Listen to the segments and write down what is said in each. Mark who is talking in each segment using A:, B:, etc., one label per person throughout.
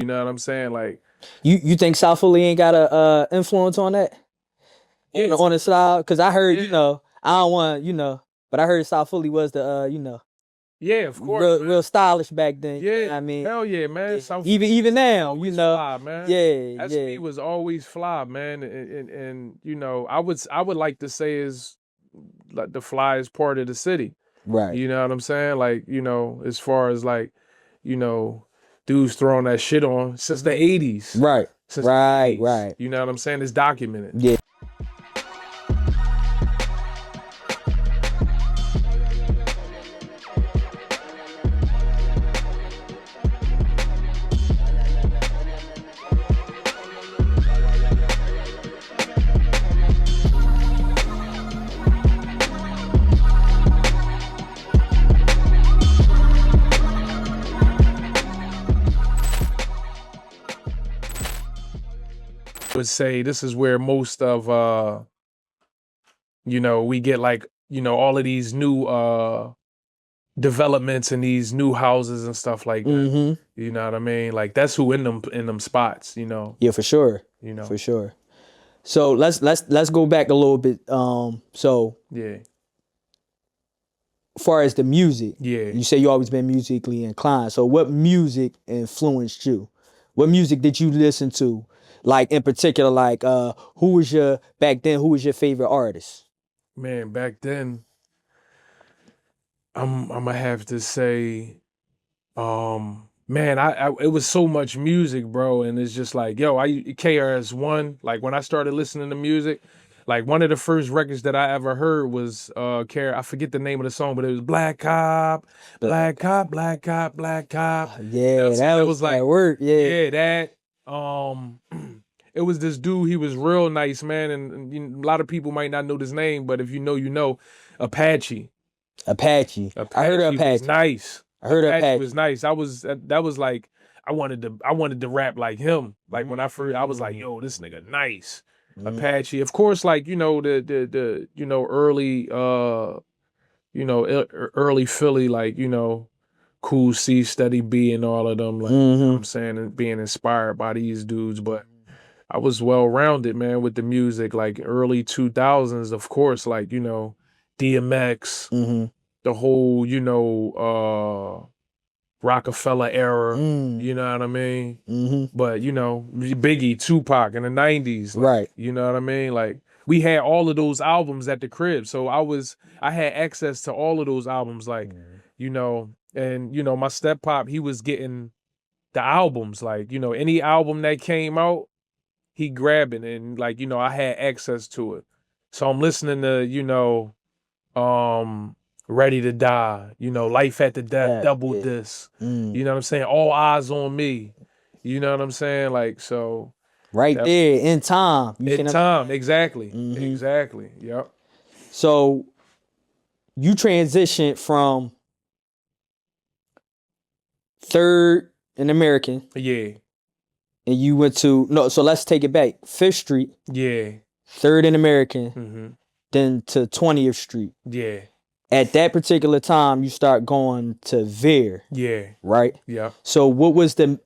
A: You know what I'm saying? Like,
B: You think South Philly ain't got a influence on that
A: yeah,
B: on the style? Because I heard,
A: yeah,
B: I don't want, but I heard South Philly was the
A: yeah, of course,
B: real
A: man.
B: stylish back then. You know
A: Yeah,
B: what I mean?
A: hell yeah, man.
B: Yeah.
A: South
B: Even
A: Philly was
B: now,
A: always fly, man.
B: yeah,
A: SB
B: yeah,
A: was always fly, man. And you know, I would like to say is like the flyest part of the city.
B: right,
A: You know what I'm saying? Like, you know, as far as like, you know, dudes throwing that shit on since the 80s.
B: right,
A: Since the
B: right,
A: 80s.
B: right.
A: You know what I'm saying? It's documented.
B: Yeah.
A: Would say this is where most of you know, we get like, you know, all of these new developments and these new houses and stuff like that.
B: Mm-hmm.
A: You know what I mean? Like that's who in them spots, you know.
B: Yeah, for sure,
A: You
B: for
A: know.
B: sure. So let's go back a little bit. So
A: Yeah.
B: far as the music,
A: Yeah.
B: you say you always been musically inclined. So what music influenced you? What music did you listen to? Like in particular, like who was your back then? Who was your favorite artist?
A: Man, back then I'm gonna have to say man, I it was so much music, bro, and it's just like, yo, I KRS-One, like when I started listening to music, like one of the first records that I ever heard was I forget the name of the song, but it was Black Cop, Black Cop, Black Cop, Black Cop. You know what I'm
B: Yeah,
A: saying?
B: that
A: That
B: was
A: was
B: at
A: like,
B: work. Yeah,
A: yeah, that it was this dude, he was real nice, man, and you know, a lot of people might not know his name, but if you know, you know, Apache.
B: Apache. I heard of
A: Apache was
B: Apache.
A: nice.
B: I heard of
A: Apache was
B: Apache.
A: nice. That was like I wanted to rap like him. Like when I first I was like,
B: Mm,
A: yo, this nigga nice.
B: mm,
A: Apache. Of course, like, you know, the you know, early you know, early Philly, like, you know, Cool C, Steady B and all of them, like, you know what
B: mm-hmm.
A: I'm saying, and being inspired by these dudes. But I was well rounded, man, with the music, like early 2000s, of course, like, you know, DMX,
B: Mm-hmm.
A: the whole, you know, Rockefeller era,
B: Mm,
A: you know what I mean?
B: mm-hmm.
A: But, you know, Biggie, Tupac in the 90s, like,
B: Right.
A: you know what I mean? Like, we had all of those albums at the crib. So I had access to all of those albums, like,
B: Mm.
A: you know, and, you know, my step pop, he was getting the albums, like, you know, any album that came out, he grabbing, and like, you know, I had access to it. So I'm listening to, you know, um, Ready to Die, you know, Life at the Death,
B: Yeah,
A: Double
B: yeah.
A: Disc,
B: Mm.
A: you know what I'm saying? All Eyes on Me. You know what I'm saying? Like, so
B: Right
A: that
B: there in time. You
A: in
B: can.
A: time, exactly.
B: Mm-hmm.
A: Exactly. Yep.
B: So you transitioned from third in American,
A: Yeah.
B: and you went to no. So let's take it back. Fifth Street,
A: Yeah.
B: third in American,
A: Mm-hmm.
B: then to 20th Street.
A: Yeah.
B: At that particular time, you start going to Veer,
A: Yeah.
B: right?
A: Yep.
B: So what was the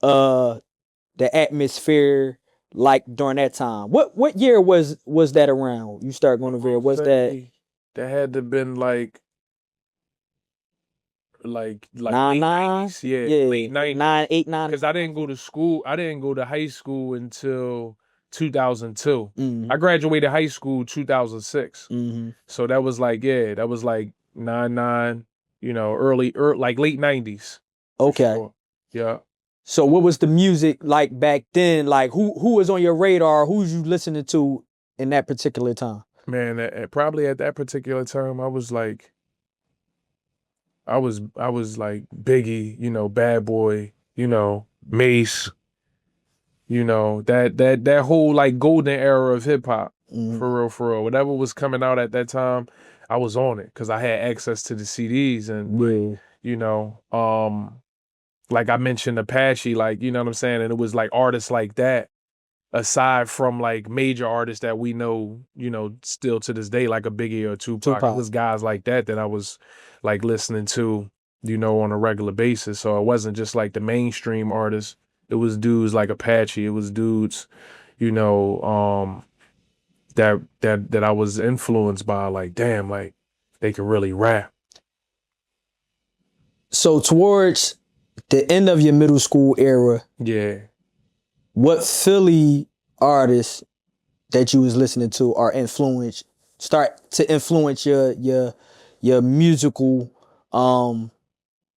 B: atmosphere like during that time? What year was that around? You start going to Veer.
A: I'll
B: Was that
A: say that had to been like
B: nine
A: late
B: nine?
A: 90s. Yeah,
B: Yeah,
A: late 90s.
B: 9, 8, 9.
A: Because I didn't go to school. I didn't go to high school until 2002.
B: Mm-hmm.
A: I graduated high school 2006.
B: Mm-hmm.
A: So that was like, yeah, that was like 99, you know, like late 90s for
B: Okay.
A: sure. Yeah.
B: So what was the music like back then? Like who was on your radar? Who's you listening to in that particular time?
A: Man, probably at that particular time, I was like Biggie, you know, Bad Boy, you know, Mace, you know, that whole like golden era of hip hop,
B: Mm-hmm.
A: for real. Whatever was coming out at that time, I was on it because I had access to the CDs and
B: Yeah.
A: you know, like I mentioned Apache, like, you know what I'm saying? And it was like artists like that, aside from like major artists that we know, you know, still to this day, like a Biggie or Tupac. It
B: Tupac.
A: was guys like that I was like listening to, you know, on a regular basis. So it wasn't just like the mainstream artists, It was dudes like Apache. It was dudes, you know, that I was influenced by. Like, damn, like they could really rap.
B: So towards the end of your middle school era,
A: Yeah.
B: what Philly artists that you was listening to are start to influence your musical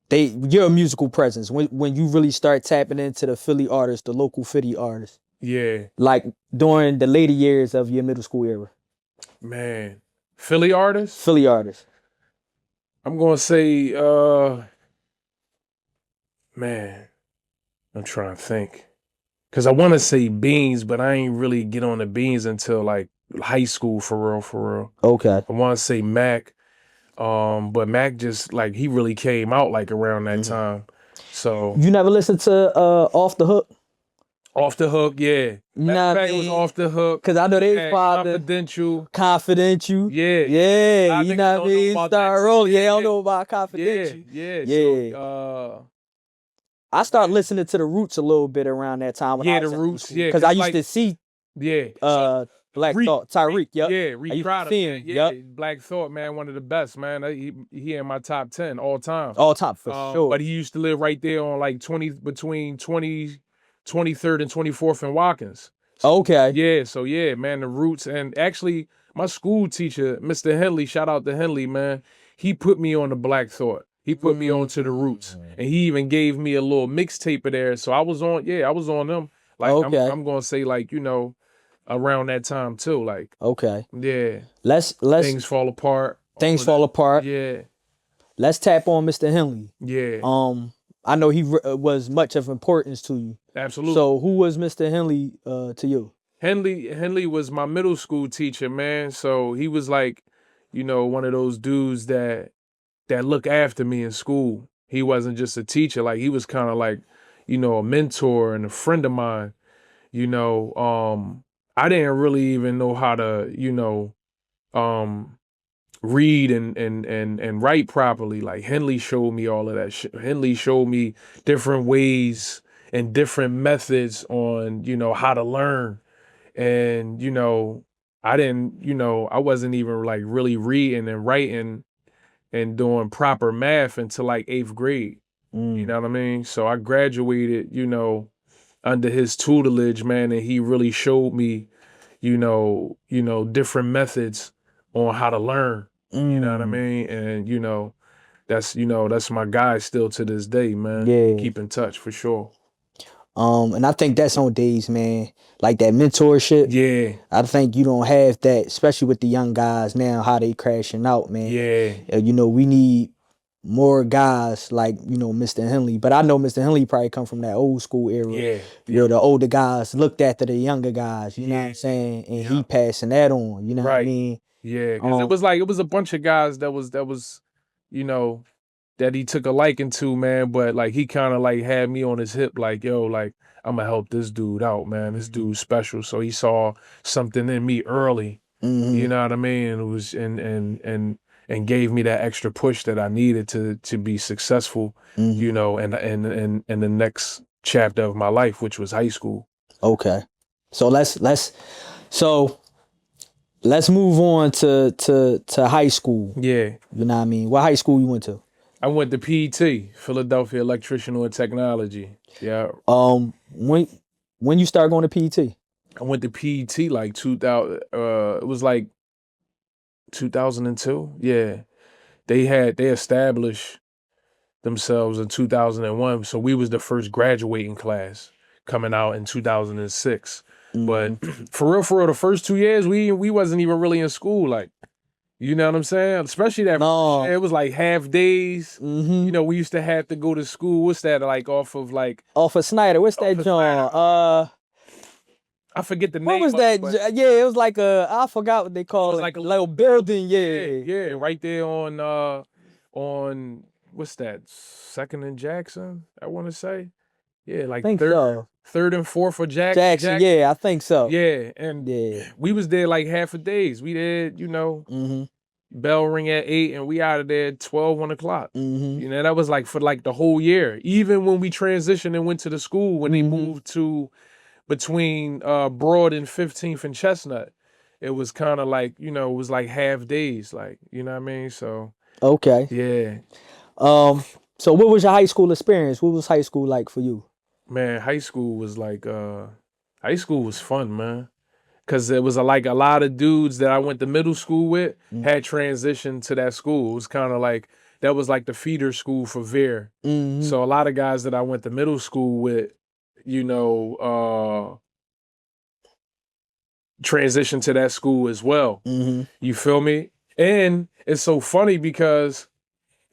B: your musical presence when you really start tapping into the Philly artists, the local Philly artists,
A: Yeah.
B: like during the later years of your middle school era.
A: Man. Philly artists?
B: Philly artists.
A: I'm gonna say, man, I'm trying to think. Cause I wanna say Beans, but I ain't really get on the Beans until like high school for real, for real.
B: Okay.
A: I wanna say Mac. But Mac just like he really came out like around that time. So
B: You never listened to Off the Hook?
A: Off the Hook, yeah.
B: You
A: Matter
B: know
A: of
B: what I
A: fact, it was
B: mean?
A: Off the Hook.
B: Cause I know they
A: Yeah,
B: father
A: Confidential.
B: Confidential.
A: Yeah.
B: Yeah,
A: A lot of
B: you
A: niggas
B: know what I
A: don't know
B: mean?
A: about
B: Start
A: that.
B: rolling. Yeah, I don't
A: Yeah.
B: know about
A: Yeah,
B: Confidential.
A: yeah.
B: Yeah.
A: So
B: I started listening to the Roots a little bit around that time when I
A: yeah,
B: was
A: the
B: in middle
A: Roots,
B: school.
A: yeah,
B: Cause I
A: cause
B: used
A: like
B: to see
A: yeah. So
B: Black
A: Reek,
B: Thought, Tyreek, yep.
A: yeah,
B: I
A: Reek
B: used to
A: Trotter,
B: see
A: man.
B: him,
A: Yeah,
B: yep.
A: Black Thought, man, one of the best, man. He in my top 10 all time.
B: All time for sure.
A: But he used to live right there on like 23rd and 24th and Watkins.
B: Okay.
A: Yeah, so yeah, man, the Roots. And actually, my school teacher, Mr. Henley, shout out to Henley, man. He put me on the Black Thought. He put me on to the Roots. And he even gave me a little mixtape of there. So I was on them. Like
B: Okay.
A: I'm gonna say, like, you know, around that time too. Like,
B: Okay.
A: yeah.
B: Let's
A: Things fall apart.
B: Things
A: all of
B: fall
A: that.
B: apart.
A: Yeah.
B: Let's tap on Mr. Henley.
A: Yeah.
B: I know he was much of importance to you.
A: Absolutely.
B: So who was Mr. Henley to you?
A: Henley was my middle school teacher, man. So he was like, you know, one of those dudes that look after me in school. He wasn't just a teacher, like he was kind of like, you know, a mentor and a friend of mine. You know, I didn't really even know how to, you know, read and write properly. Like Henley showed me all of that shit. Henley showed me different ways and different methods on, you know, how to learn. And, you know, I wasn't even like really reading and writing and doing proper math until like 8th grade. You know what I mean? So I graduated, you know, under his tutelage, man, and he really showed me, different methods on how to learn. You know what I mean? And that's my guy still to this day, man.
B: Yeah.
A: Keep in touch for sure.
B: And I think that's on days, man. Like that mentorship.
A: Yeah.
B: I think you don't have that, especially with the young guys now, how they crashing out, man.
A: Yeah.
B: You know, we need more guys like, you know, Mr. Henley. But I know Mr. Henley probably come from that old school era.
A: Yeah.
B: Where the older guys looked after the younger guys, you know what I'm saying? And he passing that on, you know what I mean?
A: Yeah, because it was a bunch of guys that was, you know, that he took a liking to, man. But like he kind of like had me on his hip, like, yo, like I'm gonna help this dude out, man. This dude's special. So he saw something in me early, you know what I mean? And it was and gave me that extra push that I needed to be successful, you know, and the next chapter of my life, which was high school.
B: Okay, so let's move on to high school.
A: Yeah,
B: you know what I mean. What high school you went to?
A: I went to PET, Philadelphia Electrical and Technology. Yeah.
B: When you started going to PET?
A: I went to PET like 2000. It was like 2002. Yeah, they established themselves in 2001. So we was the first graduating class coming out in 2006. But for real, the first 2 years we wasn't even really in school. Like, you know what I'm saying? Especially that first year, it was like half days. You know, we used to have to go to school. What's that like off of
B: Snyder? What's that joint?
A: I forget the name.
B: What was that? Yeah, it was like I forgot what they call it.
A: Like a
B: little building. Yeah,
A: right there on what's that? 2nd and Jackson, I want to say. Yeah, like
B: think
A: 3rd and 4th of
B: Jackson. Yeah, I think so.
A: Yeah, and we was there like half a days. We did, you know. bell ring at 8 and we out of there at 12, 1 o'clock.
B: Mm-hmm.
A: You know, that was like for like the whole year. Even when we transitioned and went to the school, when they moved to between Broad and 15th and Chestnut, it was kind of like, you know, it was like half days, like, you know what I mean? So,
B: Okay.
A: yeah.
B: So what was your high school experience? What was high school like for you?
A: Man, high school was like, high school was fun, man. Cause it was like a lot of dudes that I went to middle school with had transitioned to that school. It was kind of like, that was like the feeder school for Veer.
B: Mm-hmm.
A: So a lot of guys that I went to middle school with, you know, transitioned to that school as well.
B: Mm-hmm.
A: You feel me? And it's so funny because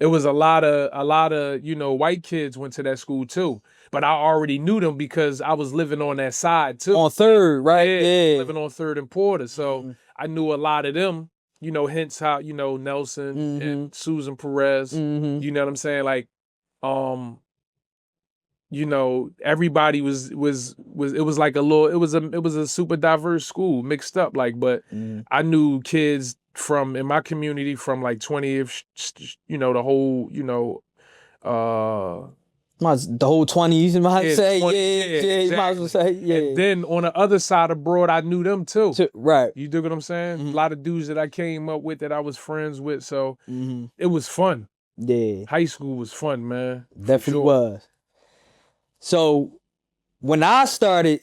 A: it was a lot of, you know, white kids went to that school too. But I already knew them because I was living on that side too.
B: On Third, right? Yeah.
A: Living on Third and Porter. So I knew a lot of them, you know, hence how, you know, Nelson and Susan Perez, you know what I'm saying? Like, you know, everybody was it was like a little, it was a super diverse school, mixed up, like, but I knew kids from in my community from like 20th, you know, the whole, you know,
B: the whole 20s, you might say,
A: 20,
B: you might as well say, yeah.
A: And then on the other side of Broad, I knew them too.
B: Right.
A: You dig what I'm saying? A lot of dudes that I came up with that I was friends with, so it was fun.
B: Yeah.
A: High school was fun, man.
B: Definitely was. So when I started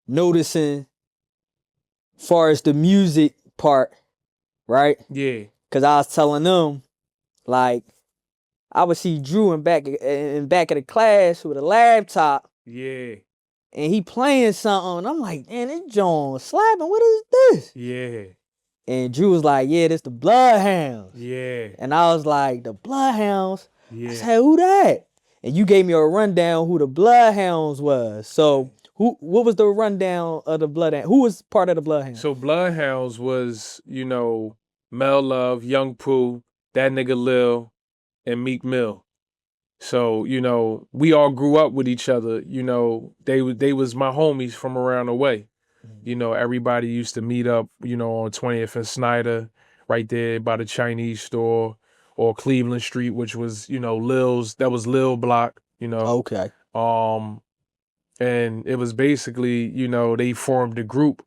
B: noticing far as the music part, right?
A: Yeah.
B: Cause I was telling them, like, I would see Dru in back of the class with a laptop.
A: Yeah.
B: And he playing something. I'm like, man, this John slapping. What is this?
A: Yeah.
B: And Dru was like, yeah, this the Bloodhounds.
A: Yeah.
B: And I was like, the Bloodhounds?
A: Yeah.
B: I said, who that? And you gave me a rundown who the Bloodhounds was. So what was the rundown of the Bloodhounds? Who was part of the Bloodhounds?
A: So Bloodhounds was, you know, Mel Love, Young Pooh, that nigga Lil, and Meek Mill. So, you know, we all grew up with each other. You know, they was my homies from around the way. You know, everybody used to meet up, you know, on 20th and Snyder, right there by the Chinese store, or Cleveland Street, which was, you know, that was Lil Block, you know.
B: Okay.
A: And it was basically, you know, they formed a group.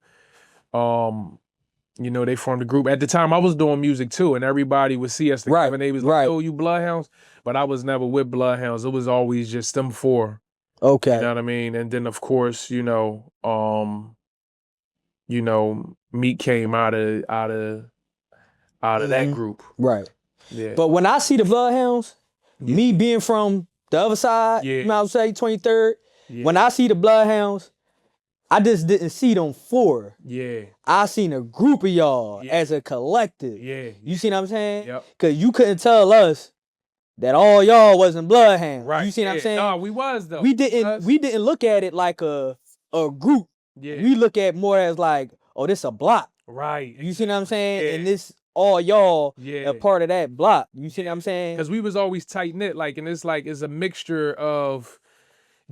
A: You know, they formed a group. At the time, I was doing music too, and everybody would see us together, and they was like, oh, you Bloodhounds? But I was never with Bloodhounds. It was always just them four.
B: Okay.
A: You know what I mean? And then, of course, you know, Meek came out of that group.
B: Right.
A: Yeah.
B: But when I see the Bloodhounds, me being from the other side, you know what I'm saying, 23rd, when I see the Bloodhounds, I just didn't see them four.
A: Yeah.
B: I seen a group of y'all as a collective.
A: Yeah.
B: You see what I'm saying?
A: Yep.
B: Cause you couldn't tell us that all y'all wasn't Bloodhounds.
A: Right.
B: You see what I'm saying?
A: No, we was though.
B: We didn't look at it like a group.
A: Yeah.
B: We look at more as like, oh, this a block.
A: Right.
B: You see what I'm saying? And this all y'all a part of that block. You see what I'm saying?
A: Because we was always tight knit, like, and it's like it's a mixture of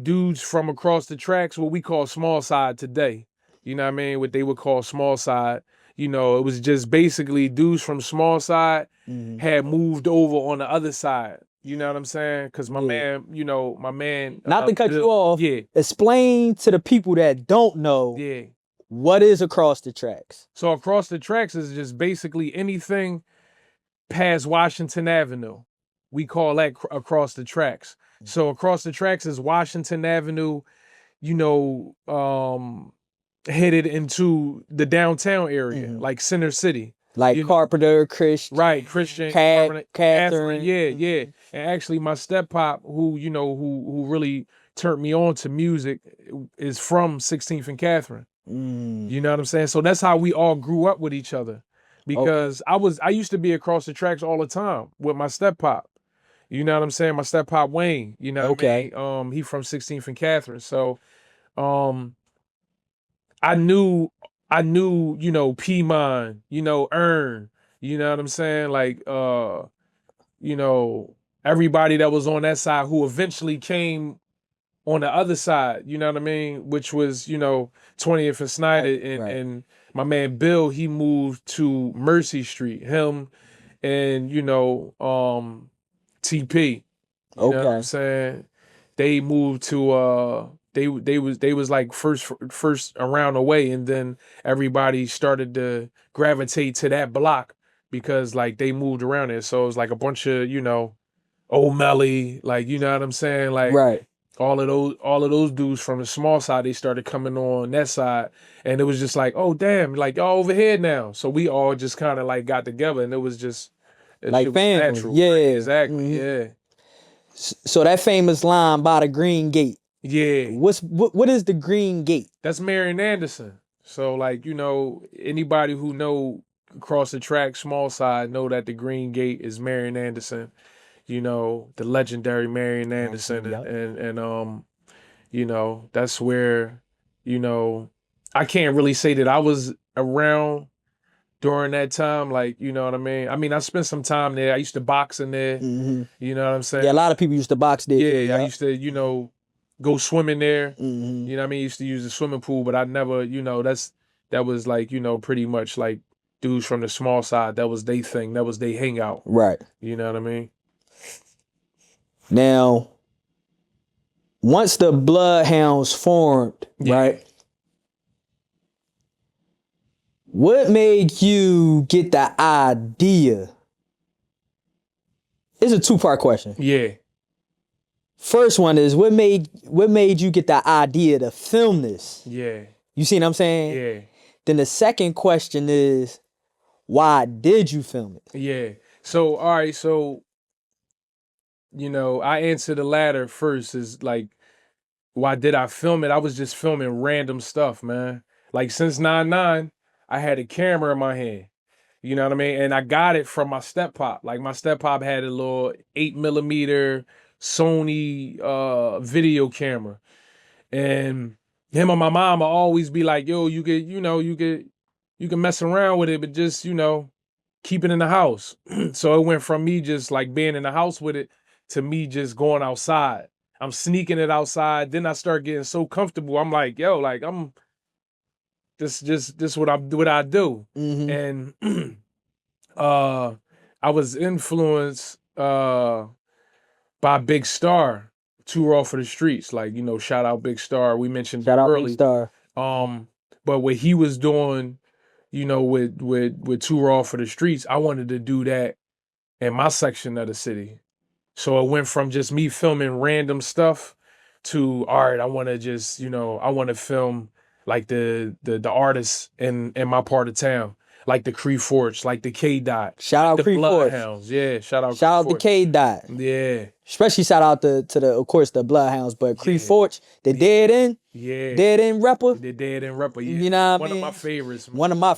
A: dudes from across the tracks, what we call small side today. You know what I mean? What they would call small side. You know, it was just basically dudes from small side had moved over on the other side. You know what I'm saying? Because my man,
B: Not to cut you off. Yeah. Explain to the people that don't know.
A: Yeah.
B: What is across the tracks?
A: So across the tracks is just basically anything past Washington Avenue. We call that across the tracks. So across the tracks is Washington Avenue, you know, headed into the downtown area, like Center City.
B: Like Carpenter, Christian.
A: Right, Christian,
B: Catherine.
A: Yeah. And actually my step pop, who really turned me on to music, is from 16th and Catherine. You know what I'm saying? So that's how we all grew up with each other. Because I used to be across the tracks all the time with my step pop. You know what I'm saying? My step pop Wayne, you know what I mean? He from 16th and Catherine. So I knew, you know, P-Mon, you know, Earn, you know what I'm saying? Like you know, everybody that was on that side who eventually came on the other side, you know what I mean? Which was, 20th and Snyder, and my man Bill, he moved to Mercy Street. Him and TP. You know what I'm saying? They moved to they was like first around the way, and then everybody started to gravitate to that block because like they moved around it. So it was like a bunch of, old Melly, like, you know what I'm saying? Like all of those dudes from the small side, they started coming on that side, and it was just like, oh damn, like y'all over here now. So we all just kind of like got together, and it was just
B: like family.
A: natural.
B: Yeah,
A: exactly. Yeah.
B: So that famous line by the Green Gate.
A: Yeah.
B: What is the Green Gate?
A: That's Marion Anderson. So like, anybody who know across the track, small side, know that the Green Gate is Marion Anderson. The legendary Marion Anderson, and that's where, I can't really say that I was around during that time, like, you know what I mean? I mean, I spent some time there. I used to box in there. You know what I'm saying?
B: Yeah, a lot of people used to box there.
A: Yeah, I used to, go swimming there. You know what I mean? I used to use the swimming pool, but I never, that was like, pretty much like dudes from the small side. That was their thing. That was their hangout.
B: Right.
A: You know what I mean?
B: Now, once the Bloodhounds formed, right? What made you get the idea? It's a two-part question.
A: Yeah.
B: First one is what made you get the idea to film this?
A: Yeah.
B: You see what I'm saying?
A: Yeah.
B: Then the second question is, why did you film it?
A: Yeah. So, all right, so, I answer the latter first is like, why did I film it? I was just filming random stuff, man. Like since 9/9, I had a camera in my hand. You know what I mean? And I got it from my step-pop. Like my step-pop had a little 8mm Sony video camera. And him and my mom will always be like, yo, you can mess around with it, but just, keep it in the house. So it went from me just like being in the house with it to me just going outside. I'm sneaking it outside. Then I start getting so comfortable. I'm like, yo, like this what I do. And I was influenced by Big Star, Too Raw for the Streets. Like, shout out Big Star. We mentioned
B: shout out
A: early.
B: Big Star.
A: But what he was doing, with Too Raw for the Streets, I wanted to do that in my section of the city. So it went from just me filming random stuff to, all right, I want to just, I want to film like the artists in my part of town, like the Kre Forch, like the K Dot.
B: Shout out
A: the
B: Kre Forch.
A: Bloodhounds. Yeah, shout out
B: to K Dot.
A: Yeah.
B: Especially shout out to the, of course, the Bloodhounds, but Kre Forch, the Dead End rapper.
A: The Dead End rapper, yeah.
B: You know what I
A: mean?
B: mean?
A: One of my favorites, man.
B: One of my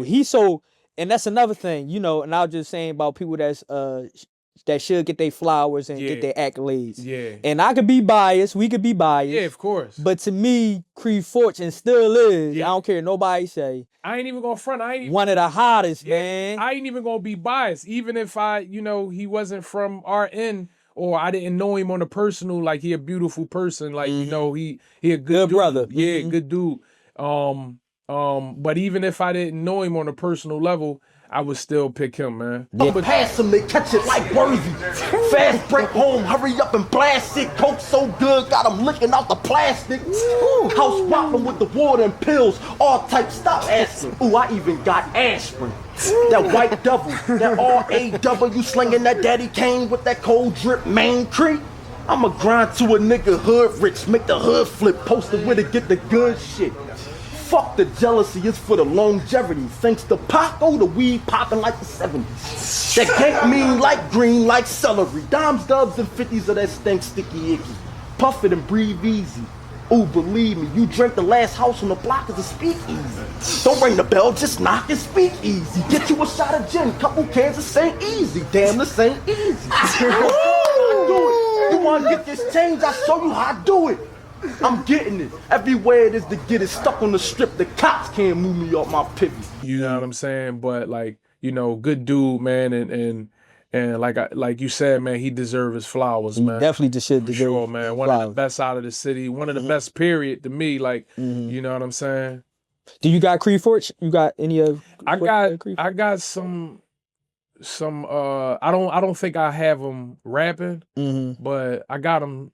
B: he's so, and that's another thing, and I was just saying about people that should get their flowers and get their accolades.
A: Yeah.
B: And I could be biased, we could be biased.
A: Yeah, of course.
B: But to me, Kre Forch, and still is, I don't care nobody say,
A: I ain't even gonna front.
B: One of the hottest, man.
A: I ain't even gonna be biased. Even if he wasn't from our end, or I didn't know him on a personal, like he a beautiful person, like, he a good dude.
B: Brother.
A: Yeah, good dude. But even if I didn't know him on a personal level, I would still pick him, man.
C: Yeah. Pass him, they catch it like worthy. Fast break home, hurry up and blast it. Coke so good, got him licking out the plastic. Ooh. House whopping with the water and pills, all types, stop asking. Ooh, I even got aspirin. That white devil, that R-A-W slinging that daddy cane with that cold drip main Cree. I'ma grind to a nigga hood rich, make the hood flip, posted with it, get the good shit. Fuck the jealousy, it's for the longevity. Thanks to Paco, the weed popping like the 70s. That gank mean like green, like celery. Dimes, dubs, and 50s of that stank sticky icky. Puff it and breathe easy. Ooh, believe me, you drink the last house on the block is a speakeasy. Don't ring the bell, just knock and speak easy. Get you a shot of gin, couple cans, this ain't easy. Damn, this ain't easy. I do it. You wanna get this change, I show you how I do it. I'm getting it. Everywhere it is to get it stuck on the strip, the cops can't move me off my pivot.
A: You know what I'm saying? But like, good dude, man, and And like you said, man, he deserves his flowers,
B: He
A: man.
B: definitely just should
A: For
B: deserve
A: sure, man. One of the best out of the city. One of the best, period, to me. Like, you know what I'm saying?
B: Do you got Kre Forch? You got any of?
A: I got some I don't think I have him rapping, but I got him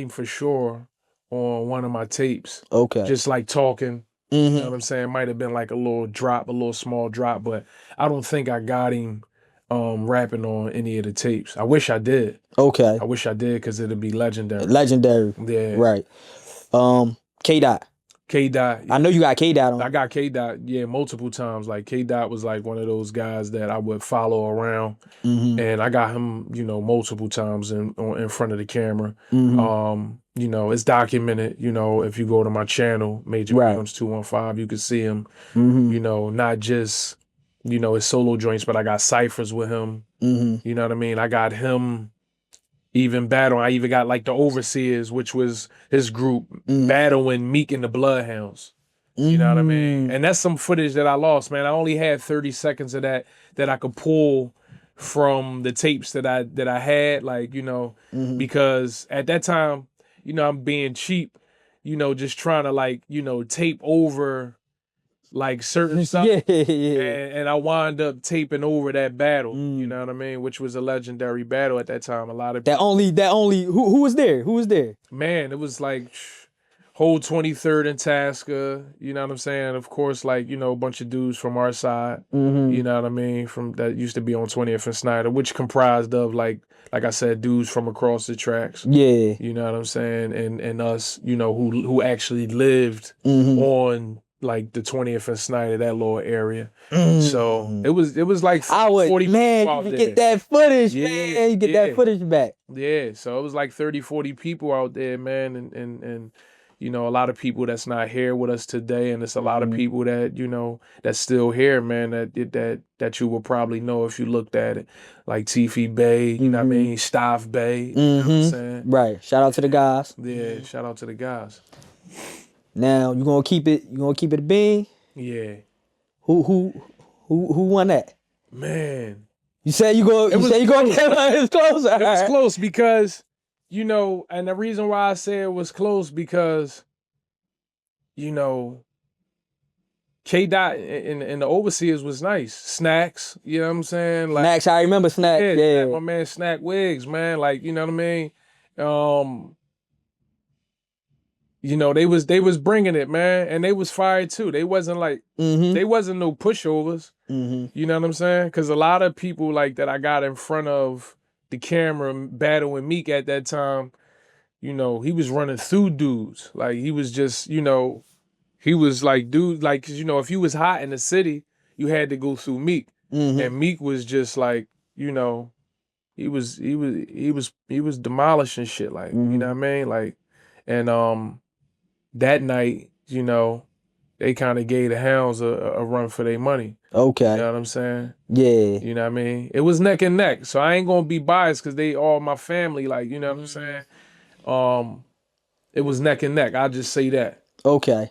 A: for sure on one of my tapes.
B: Okay.
A: Just like talking. You know what I'm saying? Might have been like a little drop, a little small drop, but I don't think I got him rapping on any of the tapes. I wish I did.
B: Okay.
A: I wish I did, because it'd be legendary.
B: Legendary.
A: Yeah.
B: Right. K Dot.
A: K Dot.
B: I know you got K Dot on.
A: I got K Dot, multiple times. Like K Dot was like one of those guys that I would follow around, and I got him, multiple times in front of the camera. It's documented. If you go to my channel, Major Williams 215, you can see him. Not just his solo joints, but I got ciphers with him. You know what I mean? I got him. Even battle, I even got like the Overseers, which was his group, battling Meek and the Bloodhounds. You know what I mean? And that's some footage that I lost, man. I only had 30 seconds of that I could pull from the tapes that I had, like, because at that time, I'm being cheap, just trying to like, tape over like certain stuff. And I wound up taping over that battle, you know what I mean? Which was a legendary battle at that time. A lot of
B: people, that only who was there? Who was there?
A: Man, it was like whole 23rd and Tasker, you know what I'm saying? Of course, like, a bunch of dudes from our side, you know what I mean? From that used to be on 20th and Snyder, which comprised of like I said, dudes from across the tracks. Yeah. You know what I'm saying? And us, who actually lived on like the 20th and Snyder, that little area. So it was like 40
B: man, you get that footage, man. You get that footage back.
A: Yeah. So it was like 30, 40 people out there, man, and a lot of people that's not here with us today, and it's a lot of people that that's still here, man, that you will probably know if you looked at it, like Tiffy Bay, you know what I mean, Staff Bay, you know what I'm saying?
B: Right. Shout out to the guys.
A: Yeah, shout out to the guys.
B: Now you gonna keep it a bean?
A: Yeah.
B: Who won that?
A: Man.
B: You said you gonna get it's close.
A: It was close because, and the reason why I say it was close because, K Dot and the Overseers was nice. Snacks, you know what I'm saying? Like
B: Snacks, I remember Snacks. Yeah.
A: My man Snack Wiggs, man. Like, you know what I mean? They was bringing it, man, and they was fired too. They wasn't like they wasn't no pushovers. You know what I'm saying? Because a lot of people like that I got in front of the camera battling Meek at that time, he was running through dudes. Like he was just, he was like dude, like, 'cause, if you was hot in the city, you had to go through Meek, and Meek was just like, he was demolishing shit, like you know what I mean, like, and that night, they kind of gave the Hounds a run for their money.
B: Okay.
A: You know what I'm saying?
B: Yeah.
A: You know what I mean? It was neck and neck. So I ain't gonna be biased because they all my family, like, you know what I'm saying? It was neck and neck. I'll just say that.
B: Okay.